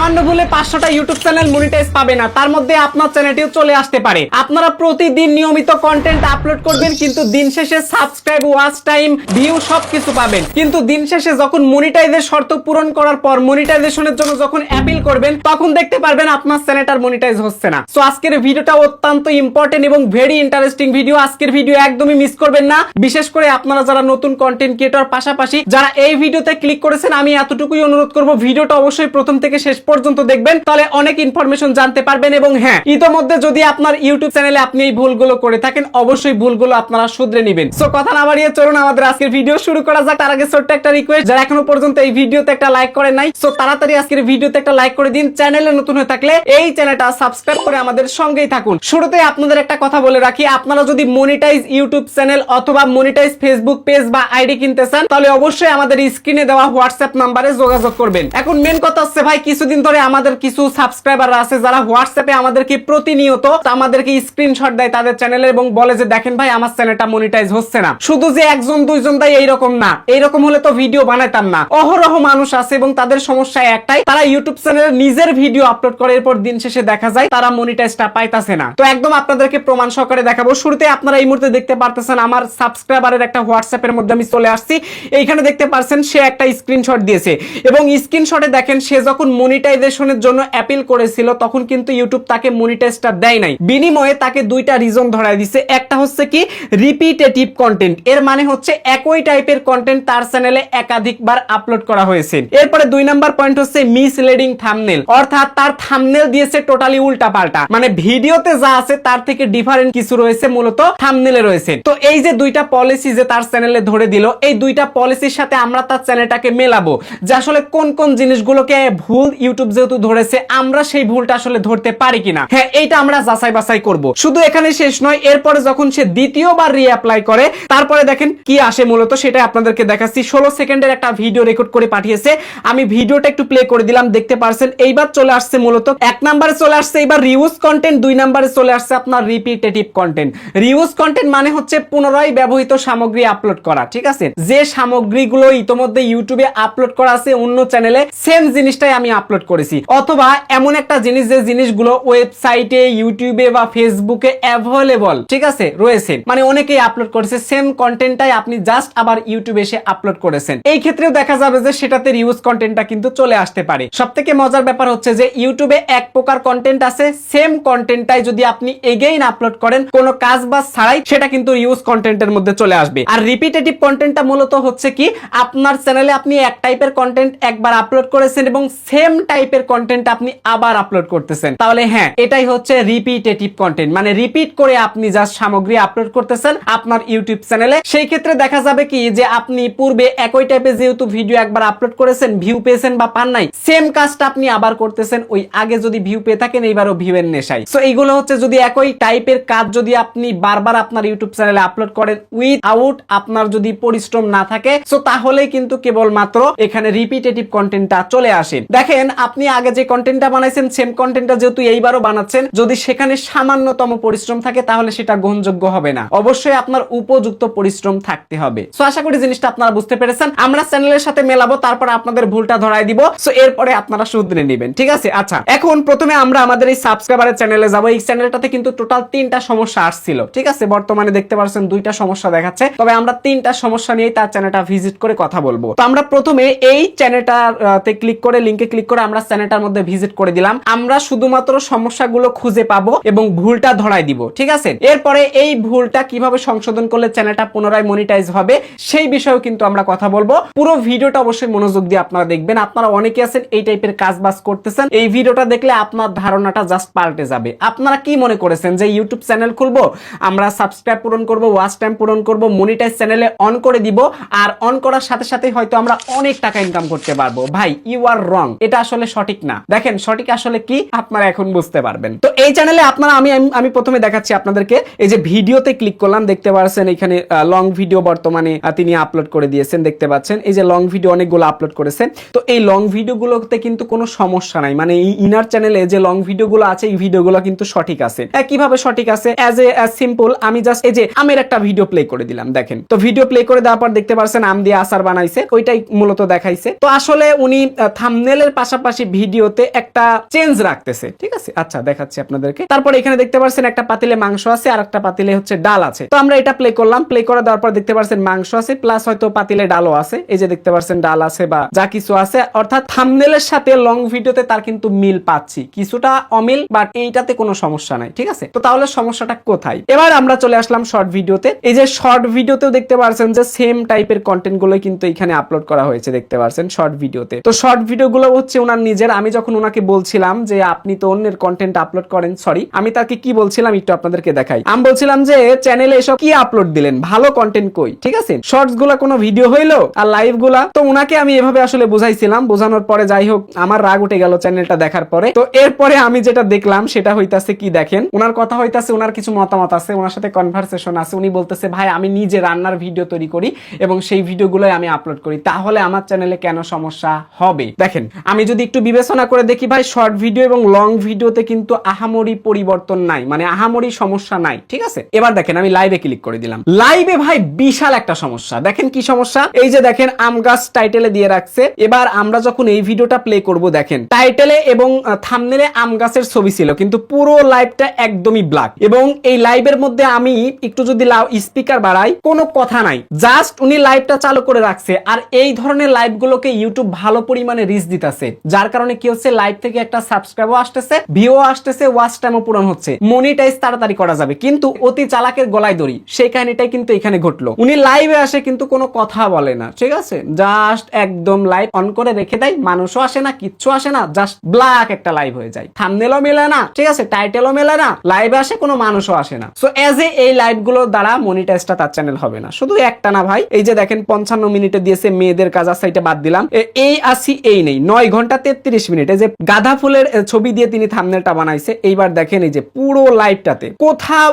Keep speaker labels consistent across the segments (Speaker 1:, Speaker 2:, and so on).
Speaker 1: সামান্য ভুলে 500টা YouTube channel monetize পাবে না, তার মধ্যে আপনার চ্যানেলটিও চলে আসতে পারে। আপনারা প্রতিদিন নিয়মিত কন্টেন্ট আপলোড করবেন, কিন্তু দিন শেষে সাবস্ক্রাইব, ওয়াচ টাইম, ভিউ সবকিছু পাবেন, কিন্তু দিন শেষে যখন মনিটাইজের শর্ত পূরণ করার পর মনিটাইজেশনের জন্য যখন অ্যাপিল করবেন, তখন দেখতে পারবেন আপনার চ্যানেলটার মনিটাইজ হচ্ছে না। সো আজকের ভিডিওটা অত্যন্ত ইম্পর্টেন্ট এবং ভেরি ইন্টারেস্টিং ভিডিও। আজকের ভিডিও একদমই মিস করবেন না, বিশেষ করে আপনারা যারা নতুন কন্টেন্ট ক্রিয়েটর, পাশাপাশি যারা এই ভিডিওতে ক্লিক করেছেন, আমি এতটুকুই অনুরোধ করব ভিডিওটা অবশ্যই প্রথম থেকে শেষ পর্যন্ত দেখবেন, তাহলে অনেক ইনফরমেশন জানতে পারবেন। এবং হ্যাঁ, ইতোমধ্যে যদি আপনার ইউটিউব চ্যানেলে আপনি এই ভুলগুলো করে থাকেন, অবশ্যই ভুলগুলো আপনারা শুধরে নেবেন। সো কথা না বাড়িয়ে চলুন আমাদের আজকের ভিডিও শুরু করা যাক। তার আগে ছোট্ট একটা রিকোয়েস্ট, যারা এখনো পর্যন্ত এই ভিডিওতে একটা লাইক করেন নাই, সো তাড়াতাড়ি আজকের ভিডিওতে একটা লাইক করে দিন। চ্যানেলে নতুন হয়ে থাকলে এই চ্যানেলটা সাবস্ক্রাইব করে আমাদের সঙ্গেই থাকুন। শুরুতে আপনাদের একটা কথা বলে রাখি, আপনারা যদি মনিটাইজ ইউটিউব চ্যানেল অথবা মনিটাইজ ফেসবুক পেজ বা আইডি কিনতে চান, তাহলে অবশ্যই আমাদের স্ক্রিনে দেওয়া হোয়াটসঅ্যাপ নাম্বারে যোগাযোগ করবেন। এখন মেন কথা হচ্ছে ভাই, কিছুদিন ধরে আমাদের কিছু সাবস্ক্রাইবার আছে যারা হোয়াটসঅ্যাপে আমাদেরকে প্রতিনিয়ত আমাদেরকে স্ক্রিনশট দেয় তাদের চ্যানেলে এবং বলে যে দেখেন ভাই, আমার চ্যানেলটা মনিটাইজ হচ্ছে না। শুধু যে একজন দুইজন দেয় এইরকম না, এইরকম হলে তো ভিডিও বানাইতাম না। অহরহ মানুষ আছে এবং তাদের সমস্যা একটাই, তারা ইউটিউব চ্যানেলে নিজের ভিডিও আপলোড করে, এরপর দিন শেষে দেখা যায় তারা মনিটাইজটা পাইতাছে না। তো একদম আপনাদেরকে প্রমাণ সহকারে দেখাবো। শুরুতে আপনারা এই মুহূর্তে দেখতে পারতেছেন আমার সাবস্ক্রাইবারের একটা হোয়াটসঅ্যাপের মধ্যে আমি চলে আসছি। এইখানে দেখতে পারছেন সে একটা স্ক্রিনশট দিয়েছে এবং স্ক্রিনশটে দেখেন সে যখন মনিটাইজেশনের জন্য অ্যাপিল করেছিল, তখন কিন্তু ইউটিউব তাকে মনিটাইজটা দেয় নাই। বিনিময়ে তাকে দুইটা রিজন ধরায় দিছে। একটা হচ্ছে কি রিপিটেটিভ কন্টেন্ট, এর মানে হচ্ছে একই টাইপের কন্টেন্ট তার চ্যানেলে একাধিকবার আপলোড করা হয়েছে। এরপরে 2 নাম্বার পয়েন্ট হচ্ছে মিসলিডিং থাম্বনেল, অর্থাৎ তার থাম্বনেল দিয়েছে টোটালি উল্টা পাল্টা, মানে ভিডিওতে যা আছে তার থেকে ডিফারেন্ট কিছু রয়েছে, মূলত থাম্বনেলে রয়েছে। তো এই যে দুইটা পলিসি যে তার চ্যানেলে ধরে দিল, এই দুইটা পলিসির সাথে আমরা তার চ্যানেলটাকে মেলাবো যে আসলে কোন কোন জিনিসগুলোকে ভুল ইউটিউব যেহেতু ধরেছে, আমরা সেই ভুলটা আসলে ধরতে পারি কিনা। হ্যাঁ, এইটা আমরা যাচাই বাছাই করব। শুধু এখানে শেষ নয়, এরপরে যখন সে দ্বিতীয়বার রিঅ্যাপ্লাই করে, তারপরে দেখেন কি আসে মূলত, সেটা আপনাদেরকে দেখাচ্ছি। 16 সেকেন্ডের একটা ভিডিও রেকর্ড করে পাঠিয়েছে, আমি ভিডিওটা একটু প্লে করে দিলাম, দেখতে পারছেন। এইবার চলে আসছে মূলত 1 নম্বরে চলে আসছে এবার রিউজ কন্টেন্ট, 2 নম্বরে চলে আসছে আপনার রিপিটেটিভ কন্টেন্ট। রিউজ কন্টেন্ট মানে হচ্ছে পুনরায় ব্যবহৃত সামগ্রী আপলোড করা, ঠিক আছে? যে সামগ্রীগুলো ইতোমধ্যে ইউটিউবে আপলোড করা আছে অন্য চ্যানেলে, সেম জিনিসটাই আমি আপলোড করেছি। অথবা এমন একটা জিনিস যে জিনিসগুলো ওয়েবসাইটে, ইউটিউবে বা ফেসবুকে অ্যাভেলেবল, ঠিক আছে, রয়েছে, মানে অনেকেই আপলোড করেছে, সেম কন্টেন্টটাই আপনি জাস্ট আবার ইউটিউবে এসে আপলোড করেছেন। এই ক্ষেত্রেও দেখা যাবে যে সেটাতে রিউজ কন্টেন্টটা কিন্তু চলে আসতে পারে। সবথেকে মজার ব্যাপার হচ্ছে যে ইউটিউবে এক প্রকার কন্টেন্ট আছে, সেম কন্টেন্টটাই যদি আপনি এগেইন আপলোড করেন কোনো কাজ বাজ ছাড়াই, সেটা কিন্তু রিউজ কন্টেন্টের মধ্যে চলে আসবে। আর রিপিটেটিভ কন্টেন্টটা মূলত হচ্ছে কি, আপনার চ্যানেলে আপনি এক টাইপের কন্টেন্ট একবার আপলোড করেছেন এবং সেম টাইপের কন্টেন্ট আপনি আবার আপলোড করতেছেন, তাহলে হ্যাঁ, এটাই হচ্ছে রিপিটেটিভ কন্টেন্ট, মানে রিপিট করে আপনি যা সামগ্রী আপলোড করতেছেন আপনার ইউটিউব চ্যানেলে। সেই ক্ষেত্রে দেখা যাবে কি যে আপনি পূর্বে একই টাইপের যেহেতু ভিডিও একবার আপলোড করেছেন, ভিউ পেয়েছেন বা পান নাই, সেম কাজটা আপনি আবার করতেছেন। ওই আগে যদি ভিউ পেয়ে থাকেন, এইবারও ভিউ এর নেশায়। সো এইগুলো হচ্ছে যদি একই টাইপের কাজ যদি আপনি বারবার আপনার ইউটিউব চ্যানেলে আপলোড করেন উইথআউট আপনার যদি পরিশ্রম না থাকে, সো তাহলে কিন্তু কেবলমাত্র এখানে রিপিটেটিভ কন্টেন্টটা চলে আসে। দেখেন, আপনি আগে যে কন্টেন্টটা বানাইছেন, সেম কন্টেন্টটা যেহেতু এইবারও বানাচ্ছেন, যদি সেখানে সামান্যতম পরিশ্রম থাকে তাহলে সেটা গ্রহণযোগ্য হবে না। অবশ্যই আপনার উপযুক্ত পরিশ্রম থাকতে হবে। সো আশা করি জিনিসটা আপনারা বুঝতে পেরেছেন। আমরা চ্যানেলের সাথে মেলাবো, তারপর আপনাদের ভুলটা ধরাই দিব, সো এরপরে আপনারা শুধরে নেবেন, ঠিক আছে? আচ্ছা, এখন প্রথমে আমরা আমাদের এই সাবস্ক্রাইবারের চ্যানেলে যাব। এই চ্যানেলটাতে কিন্তু টোটাল 3টা সমস্যা আসছিল, ঠিক আছে? বর্তমানে দেখতে পাচ্ছেন 2টা সমস্যা দেখাচ্ছে, তবে আমরা 3টা সমস্যা নিয়ে তার চ্যানেলটা ভিজিট করে কথা বলবো। তো আমরা প্রথমে এই চ্যানেলটাতে ক্লিক করে, লিংকে ক্লিক করে আমরা চ্যানেলটার মধ্যে ভিজিট করে দিলাম। আমরা শুধুমাত্র সমস্যাগুলো খুঁজে পাবো এবং ভুলটা ধরাই দিব, ঠিক আছে? এরপরে এই ভুলটা কিভাবে সংশোধন করলে চ্যানেলটা পুনরায় মনিটাইজ হবে সেই বিষয়েও কিন্তু আমরা কথা বলবো। পুরো ভিডিওটা অবশ্যই মনোযোগ দিয়ে আপনারা দেখবেন। আপনারা অনেকে আছেন এই টাইপের কাজ বাজ করতেছেন, এই ভিডিওটা দেখলে আপনার ধারণাটা জাস্ট পাল্টে যাবে। আপনারা কি মনে করেছেন যে ইউটিউব চ্যানেল খুলবো, আমরা সাবস্ক্রাইব পূরণ করব, ওয়াচ টাইম পূরণ করব, মনিটাইজ চ্যানেলে অন করে দিব, আর অন করার সাথে সাথে হয়তো আমরা অনেক টাকা ইনকাম করতে পারবো। ভাই, ইউ আর রং, এটা আসলে সঠিক না। দেখেন সঠিক আসলে কি আপনারা এখন বুঝতে পারবেন। তো এই চ্যানেলে আপনারা আমি প্রথমে দেখাচ্ছি আপনাদেরকে। এই যে ভিডিওতে ক্লিক করলাম, দেখতে পাচ্ছেন এখানে লং ভিডিও বর্তমানে তিনি আপলোড করে দিয়েছেন, দেখতে পাচ্ছেন এই যে লং ভিডিও অনেকগুলো আপলোড করেছেন। তো এই লং ভিডিওগুলোতে কিন্তু কোনো সমস্যা নাই, মানে এই ইনার চ্যানেলে যে লং ভিডিওগুলো আছে এই ভিডিওগুলো কিন্তু সঠিক আছে। কিভাবে সঠিক আছে? অ্যাজ সিম্পল, আমি জাস্ট এই যে আমের একটা ভিডিও প্লে করে দিলাম, দেখেন। তো ভিডিও প্লে করে দেওয়ার পর দেখতে পাচ্ছেন আম দিয়ে আচার বানাইছে, ওইটাই মূলত দেখাইছে। তো আসলে উনি থাম্বনেলের পাশাপাশি পাশাপাশি ভিডিওতে একটা চেঞ্জ রাখতেছে, ঠিক আছে। আচ্ছা দেখাচ্ছি আপনাদেরকে। তারপর এখানে দেখতে পাচ্ছেন একটা পাতিলে মাংস আছে আর একটা পাতিলে হচ্ছে ডাল আছে। তো আমরা এটা প্লে করলাম, প্লে করে দেওয়ার পর দেখতে পাচ্ছেন মাংস আছে প্লাস হয়তো পাতিলে ডালও আছে, এই যে দেখতে পাচ্ছেন ডাল আছে বা যা কিছু আছে, অর্থাৎ থাম্বনেলের সাথে লং ভিডিওতে তার কিন্তু মিল পাচ্ছি, কিছুটা অমিল বাট এইটাতে কোনো সমস্যা নাই, ঠিক আছে। তো তাহলে সমস্যাটা কোথায়? এবার আমরা চলে আসলাম শর্ট ভিডিওতে। এই যে শর্ট ভিডিওতেও দেখতে পাচ্ছেন যে সেম টাইপের কন্টেন্ট গুলো কিন্তু এখানে আপলোড করা হয়েছে, দেখতে পাচ্ছেন শর্ট ভিডিওতে। তো শর্ট ভিডিও গুলো হচ্ছে ওনার নিজের। আমি যখন ওনাকে বলছিলাম যে আপনি তো অন্যের কন্টেন্ট আপলোড করেন, সরি আমি তাকে কি বলছিলাম একটু আপনাদেরকে দেখাই। আমি বলছিলাম যে চ্যানেলে এসব কি আপলোড দিলেন, ভালো কন্টেন্ট কই, ঠিক আছে। শর্টস গুলা কোনো ভিডিও হইলো আর লাইভ গুলা। তো ওনাকে আমি এভাবে আসলে বুঝাইছিলাম, বোঝানোর পরে যাই হোক আমার রাগ উঠে গেল চ্যানেলটা দেখার পরে। তো এরপরে আমি যেটা দেখলাম সেটা হইতাছে কি দেখেন, ওনার কথা হইতাছে, ওনার কিছু মতামত আছে, ওনার সাথে কনভারসেশন আছে। উনি বলতেছে ভাই আমি নিজে রান্নার ভিডিও তৈরি করি এবং সেই ভিডিওগুলোই আমি আপলোড করি, তাহলে আমার চ্যানেলে কেন সমস্যা হবে? দেখেন আমি যদি একটু বিবেচনা করে দেখি ভাই, শর্ট ভিডিও এবং লং ভিডিওতে কিন্তু আহামরি পরিবর্তন নাই, মানে আহামরি সমস্যা নাই, ঠিক আছে। এবার দেখেন আমি লাইভে ক্লিক করে দিলাম। লাইভে ভাই বিশাল একটা সমস্যা। দেখেন কি সমস্যা, এই যে দেখেন আম গাছ টাইটেলে দিয়ে রাখছে। এবার আমরা যখন এই ভিডিওটা প্লে করব দেখেন টাইটেলে এবং থাম্বনেলে আম গাছের ছবি ছিল, কিন্তু পুরো লাইভটা একদমই ব্ল্যাক। এবং এই লাইভের মধ্যে আমি একটু যদি স্পিকার বাড়াই কোনো কথা নাই, জাস্ট উনি লাইভটা চালু করে রাখছে। আর এই ধরনের লাইভগুলোকে ইউটিউব ভালো পরিমাণে রিচ দিতেছে, যার কারণে কি হচ্ছে লাইভ থেকে একটা সাবস্ক্রাইবও আসতেছে, ভিউ আসতেছে, ওয়াচ টাইমও পূরণ হচ্ছে, মনিটাইজ তাড়াতাড়ি করা যাবে। কিন্তু অতি চালাকের গলায় দড়ি, সেই কাহিনীটাই কিন্তু এখানে ঘটলো। উনি লাইভে আসে কিন্তু কোনো কথা বলে না, ঠিক আছে, জাস্ট একদম লাইভ অন করে রেখে দেয়, মানুষও আসে না, কিচ্ছু আসে না, জাস্ট ব্ল্যাক একটা লাইভ হয়ে যায়, থাম্বনেলও মেলে না, ঠিক আছে, টাইটেলও মেলে না, লাইভে আসে কোনো মানুষও আসে না। সো এজ এ এই লাইভগুলোর দ্বারা মনিটাইজটা তার চ্যানেল হবে না। শুধু একটা না ভাই, এই যে দেখেন 55 মিনিটে দিয়েছে মেয়েদের কাজ আছে, এটা বাদ দিলাম, এই আসি এই নেই 9 ঘন্টা 33 মিনিটে যে গাঁদা ফুলের ছবি দিয়ে তিনি থাম্বনেলটা বানাইছে। এইবার দেখেন এই যে পুরো লাইভটাতে কোথাও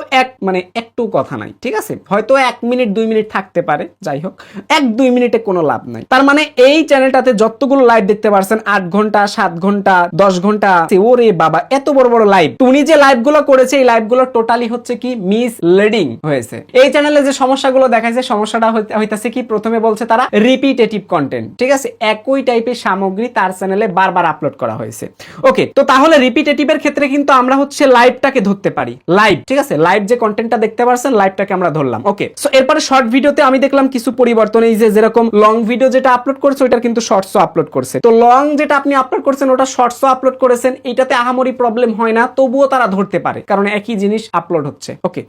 Speaker 1: মানে একটু কথা নাই, ঠিক আছে, হয়তো 1 মিনিট 2 মিনিট থাকতে পারে, যাই হোক 1-2 মিনিটে কোনো লাভ নাই। তার মানে এই চ্যানেলটাতে যতগুলো লাইভ দেখতে পারছেন 8 ঘন্টা 7 ঘন্টা 10 ঘন্টা, ওরে বাবা এত বড় বড় লাইভ। উনি যে লাইভগুলো করেছে এই লাইভগুলো টোটালি হচ্ছে কি মিসলিডিং হয়েছে। এই চ্যানেলে যে সমস্যাগুলো দেখাইছে, সমস্যাটা হইতাছে কি, প্রথমে বলছে তারা রিপিটেটিভ কন্টেন্ট, ঠিক আছে, একই টাইপের সামগ্রী তার চ্যানেলে বারবার আপলোড করা হয়েছে। ওকে, তো তাহলে রিপিটেটিভের ক্ষেত্রে কিন্তু আমরা হচ্ছে লাইভটাকে ধরতে পারি, লাইভ, ঠিক আছে, লাইভ যে কন্টেন্টটা দেখতে পারছেন লাইভটাকে আমরা ধরলাম। ওকে, সো এরপরে শর্ট ভিডিওতে আমি দেখলাম কিছু পরিবর্তন, এই যে যেরকম লং ভিডিও যেটা আপলোড করছে ওটার কিন্তু শর্টসও আপলোড করছে। তো লং যেটা আপনি আপলোড করছেন ওটা শর্টসও আপলোড করেছেন, এটাতে আহামরি প্রবলেম হয় না, তবুও তারা ধরতে পারে কারণ একই জিনিস আপলোড হচ্ছে। ওকে,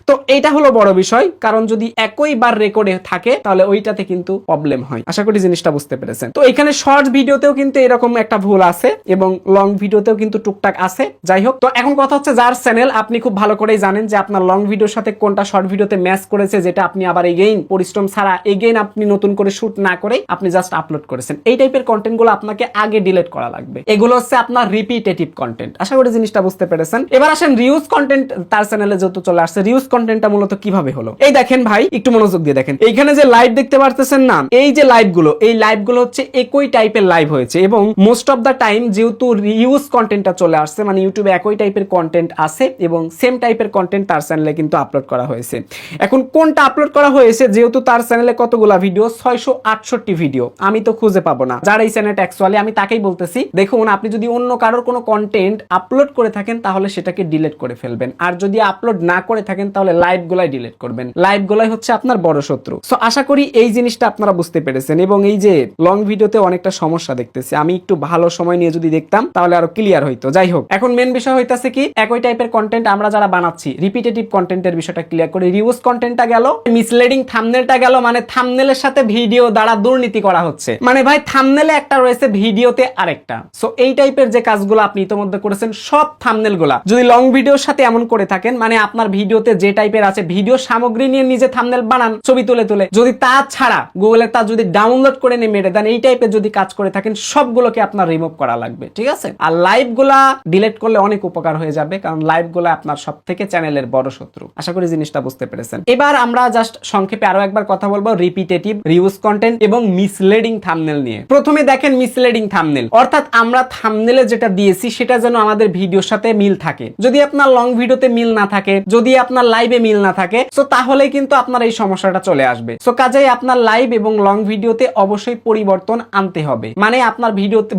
Speaker 1: তো এইটা হলো বড় বিষয়, কারণ যদি একই বার রেকর্ডে থাকে তাহলে ওইটাতে কিন্তু প্রবলেম হয়। আশা করি জিনিসটা বুঝতে পেরেছেন। তো এখানে শর্ট ভিডিওতেও কিন্তু এরকম একটা ভুল আছে এবং লং ভিডিওতেও কিন্তু টুকটাক আছে। যাই হোক, তো এখন কথা হচ্ছে যার চ্যানেল আপনি খুব ভালো করেই জানেন যে আপনার লং ভিডিওর সাথে কোনটা শর্ট ভিডিওতে ম্যাচ করেছে, যেটা আপনি আবার এগেইন পরিশ্রম ছাড়া এগেইন আপনি নতুন করে শুট না করে আপনি জাস্ট আপলোড করেছেন। এই টাইপের কন্টেন্ট গুলো আপনাকে আগে ডিলিট করা লাগবে, এগুলো হচ্ছে আপনার রিপিটেটিভ কন্টেন্ট। আশা করি জিনিসটা বুঝতে পেরেছেন। এবার আসেন রিউজ কন্টেন্ট, তার চ্যানেলে যেহেতু চলে আসছে, রিউজ কন্টেন্টটা মূলত কিভাবে হলো এই দেখেন ভাই, একটু মনোযোগ দিয়ে দেখেন। এইখানে যে লাইভ দেখতে পারতেছেন না, এই যে লাইভগুলো, এই লাইভগুলো হচ্ছে একই টাইপের লাইভ হয়েছে এবং মোস্ট অফ দা টাইম যেহেতু রিউজ কন্টেন্টটা চলে আসছে, মানে ইউটিউবে একই টাইপের কন্টেন্ট আছে এবং সেম টাইপের কন্টেন্ট তার চ্যানেলে কিন্তু আপলোড করা হয়েছে। এখন কোনটা আপলোড করা হয়েছে, যেহেতু তার চ্যানেলে কতগুলা ভিডিও, 668 ভিডিও, আমি তো খুঁজে পাবো না। যার এই চ্যানেলটা অ্যাকচুয়ালি আমি তাকেই বলতেছি, দেখুন আপনি যদি অন্য কারোর কোনো কন্টেন্ট আপলোড করে থাকেন তাহলে সেটাকে ডিলিট করে ফেলবেন, আর যদি আপলোড না করে থাকেন তাহলে লাইভগুলাই ডিলিট করবেন। লাইভগুলাই হচ্ছে আপনার বড় শত্রু। সো আশা করি এই জিনিসটা আপনারা বুঝতে পেরেছেন। এবং এই যে লং ভিডিওতে অনেকটা সমস্যা দেখতেছি, আমি একটু ভালো সময় নিয়ে যদি দেখতাম তাহলে আরো ক্লিয়ার হইতো। যাই হোক, এখন মেন বিষয় হইতাছে কি, একই টাইপের কন্টেন্ট আমরা যারা বানাচ্ছি, রিপিটেটিভ কন্টেন্টের বিষয়টা ক্লিয়ার করি। রিউজ কন্টেন্টটা গেল, মিসলিডিং থাম্বনেলটা গেল, মানে থাম্বনেলের সাথে ভিডিও দ্বারা দুর্নীতি করা হচ্ছে, মানে ভাই থাম্বনেলে একটা রয়েছে ভিডিওতে আরেকটা। সো এই টাইপের যে কাজগুলো আপনি ইতোমধ্যে করেছেন, সব থাম্বনেলগুলা যদি লং ভিডিওর সাথে এমন করে থাকেন, মানে আপনার ভিডিওতে যে টাইপের আছে ভিডিও সামগ্রী নিয়ে নিজে থাম্বনেল বানান, ছবি তুলে তুলে, যদি তা ছাড়া গুগলে তা যদি ডাউনলোড করে নিয়ে মেরে দেন, এই টাইপের যদি কাজ করে থাকেন সবগুলোকে আপনার রিমুভ করা লাগবে, ঠিক আছে। আর লাইভগুলা ডিলিট করলে অনেক উপকার হয়ে যাবে, কারণ লাইভগুলা আপনার সব থেকে চ্যানেলের বড় শত্রু। আশা করি জিনিসটা বুঝতে পেরেছেন। এবার আমরা জাস্ট সংক্ষেপে আরো একবার কথা বলবো রিপিটেটিভ, রিউজ কন্টেন্ট এবং মিসলিডিং থাম্বনেল নিয়ে। প্রথমে দেখেন মিসলিডিং থাম্বনেল, অর্থাৎ আমরা থাম্বনেলে যেটা দিয়েছি সেটা যেন আমাদের ভিডিওর সাথে মিল থাকে। যদি আপনার লং ভিডিওতে মিল না থাকে, যদি আপনার লাইভে মিল না থাকে, সো তাহলে কিন্তু আপনার এই সমস্যাটা চলে আসবে। সো কাজেই আপনার লাইভ এবং লং ভিডিওতে অবশ্যই পরিবর্তন আনতে হবে, মানে আপনার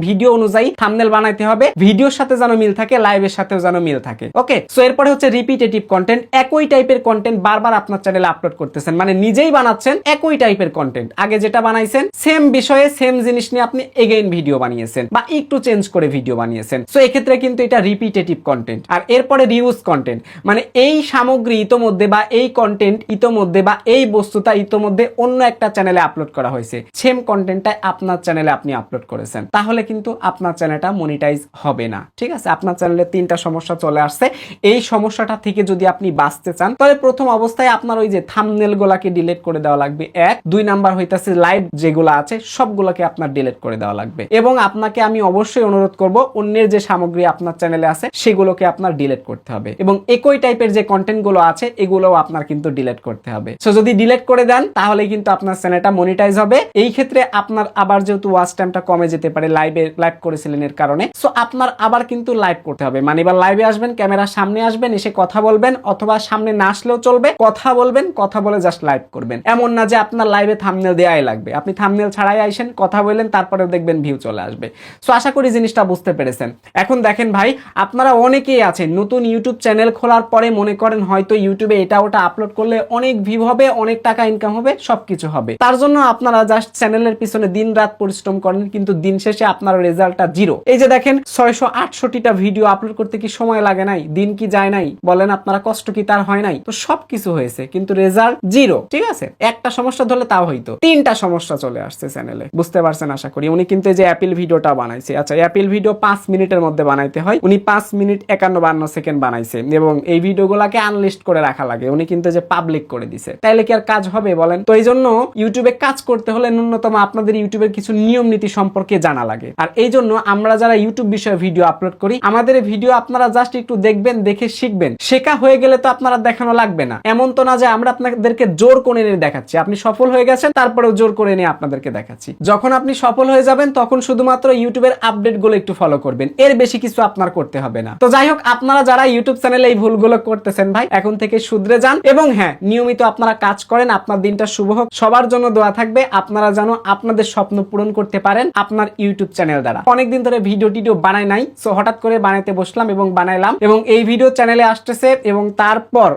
Speaker 1: ভিডিও অনুযায়ী থাম্বনেল বানাইতে হবে, ভিডিওর সাথে যেন মিল থাকে, লাইভের সাথেও যেন মিল থাকে। ওকে, সো এরপরে হচ্ছে রিপিটেটিভ কন্টেন্ট, একই টাইপের কন্টেন্ট বারবার আপনার চ্যানেলে আপলোড করতেছেন, মানে নিজেই বানাচ্ছেন একই টাইপের কন্টেন্ট, আগে যেটা বানাইছেন সেম বিষয়ে সেম জিনিস নিয়ে আপনি এগেইন ভিডিও বানিয়েছেন বা একটু চেঞ্জ করে ভিডিও বানিয়েছেন। সো এক্ষেত্রে কিন্তু এটা রিপিটেটিভ কন্টেন্ট। আর এরপরে রিউজ কন্টেন্ট, মানে এই সামগ্রী ইতোমধ্যে বা এই কন্টেন্ট ইতোমধ্যে বা এই বস্তুটা ইতোমধ্যে অন্য একটা চ্যানেলে আপলোড করা হয়েছে, সেম কন্টেন্টটা আপনার চ্যানেলে আপনি আপলোড করেছেন, তাহলে কিন্তু আপনার চ্যানেলটা মনিটাইজ হবে না। ঠিক আছে, আপনার চ্যানেলে 3টা সমস্যা চলে আসছে। এই সমস্যাটা থেকে যদি আপনি বাঁচতে চান তাহলে প্রথম অবস্থায় আপনার ওই যে থাম্বনেল গুলাকে ডিলিট করে দেওয়া লাগবে, 1। 2 নাম্বার হইতাছে লাইভ যেগুলো আছে সবগুলোকে আপনার ডিলিট করে দেওয়া লাগবে। এবং আপনাকে আমি অবশ্যই অনুরোধ করব অন্যের যে সামগ্রী আপনার চ্যানেলে আছে সেগুলোকে আপনার ডিলিট করতে হবে, এবং একই টাইপের যে কন্টেন্ট গুলো আছে এগুলোও আপনার কিন্তু ডিলিট করতে হবে। সো যদি ডিলিট করে দেন তাহলে কিন্তু আপনার চ্যানেলটা মনিটাইজ হবে। এই ক্ষেত্রে আপনার আবার যেহেতু ওয়াচ টাইমটা কমে যেতে পারে লাইভ করেছিলেন এর কারণে, সো আপনার আবার কিন্তু লাইভ করতে হবে, মানে এবার লাইভে আসবেন, ক্যামেরার সামনে আসবেন, এসে কথা বলবেন, অথবা সামনে না আসলেও চলবে, কথা বলবেন, কথা বলে জাস্ট লাইভ করবেন। এমন না যে আপনার লাইভে থাম্বনেল দেয়াই লাগবে, আপনি থাম্বনেল ছাড়াই আইসেন, কথা বললেন, তারপরেও দেখবেন ভিউ চলে আসবে। সো আশা করি জিনিসটা বুঝতে পেরেছেন। এখন দেখেন ভাই, আপনারা অনেকেই আছেন নতুন ইউটিউব চ্যানেল খোলার পরে মনে করেন হয়তো ইউটিউবে এটা ওটা আপলোড করলে অনেক ভিউ হবে, অনেক টাকা ইনকাম হবে, সবকিছু হবে, তার জন্য আপনারা জাস্ট চ্যানেলের পিছনে দিন রাত পরিশ্রম করেন, কিন্তু দিন শেষে আপনার রেজাল্টটা জিরো। এই যে দেখেন 668টা ভিডিও আপলোড করতে কি সময় লাগে নাই, দিন কি যায় নাই, বলেন আপনারা কষ্ট কি তার হয় নাই? তো সবকিছু হয়েছে কিন্তু রেজাল্ট জিরো। ঠিক আছে, একটা সমস্যা ধরলে তাও হইতো, 3টা সমস্যা চলে আসছে চ্যানেলে, বুঝতে পারছেন আশা করি। উনি কিন্তু এই যে অ্যাপেল ভিডিওটা বানাইছে, আচ্ছা অ্যাপেল ভিডিও 5 মিনিটের মধ্যে বানাইতে হয়, উনি 5 মিনিট 51-52 সেকেন্ড বানাইছে, এবং এই ভিডিওগুলোকে আনলিস্ট করে রাখা লাগে, উনি কিন্তু যে পাবলিক করে দিছে, তাইলে কি আর কাজ হবে বলেন? তো এই জন্য ইউটিউবে কাজ করতে হলে ন্যূনতম আপনাদের ইউটিউবের কিছু নিয়ম নীতি সম্পর্কে জানা লাগে। আর এই জন্য আমরা যারা ইউটিউব বিষয়ে ভিডিও আপলোড করি, আমাদের ভিডিও আপনারা জাস্ট একটু দেখবেন, দেখে শিখবেন, শেখা হয়ে গেলে তো আপনারা দেখানো লাগবে না। এমন তো না যে আমরা আপনাদেরকে জোর করে নিয়ে দেখাচ্ছি, আপনি সফল হয়ে গেছেন তারপরেও জোর করে নিয়ে আপনাদেরকে দেখাচ্ছি। যখন আপনি সফল হয়ে যাবেন তখন শুধুমাত্র ইউটিউবের আপডেট গুলো একটু ফলো করবেন, এর বেশি কিছু আপনার করতে হবে না। তো যাই হোক, আপনারা যারা ইউটিউব চ্যানেলে এই ভুলগুলো করতেছেন ভাই, এখন থেকে শুধরে যান, এবং হ্যাঁ, নিয়মিত আপনারা কাজ করেন। আপনার দিনটা শুভ হোক, সবার জন্য দোয়া থাকবে, আপনারা যেন আপনাদের স্বপ্ন পূরণ করতে পারেন আপনার ইউটিউব চ্যানেল দ্বারা। অনেকদিন ধরে ভিডিও বানাই নাই, সো হঠাৎ করে বানাইতে বসলাম এবং বানাইলাম, এবং এই ভিডিও চ্যানেলে আসতেছে, এবং তারপর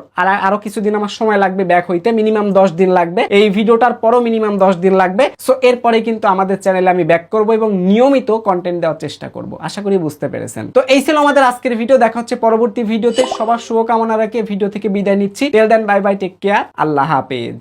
Speaker 1: আরো কিছুদিন আমার সময় লাগবে ব্যাক হইতে, মিনিমাম 10 দিন লাগবে, এই ভিডিওটার পরও মিনিমাম 10 দিন লাগবে। সো এরপরে কিন্তু আমাদের চ্যানেলে আমি ব্যাক করব এবং নিয়মিত কন্টেন্ট দেওয়ার চেষ্টা করব। আশা করি বুঝতে পেরেছেন। তো এই ছিল আমাদের আজকের ভিডিও, দেখা হচ্ছে পরবর্তী ভিডিওতে। সবার শুভকামনা রেখে ভিডিও থেকে বিদায় নিচ্ছি। Till then, bye bye, take care, আল্লাহ হাফেজ।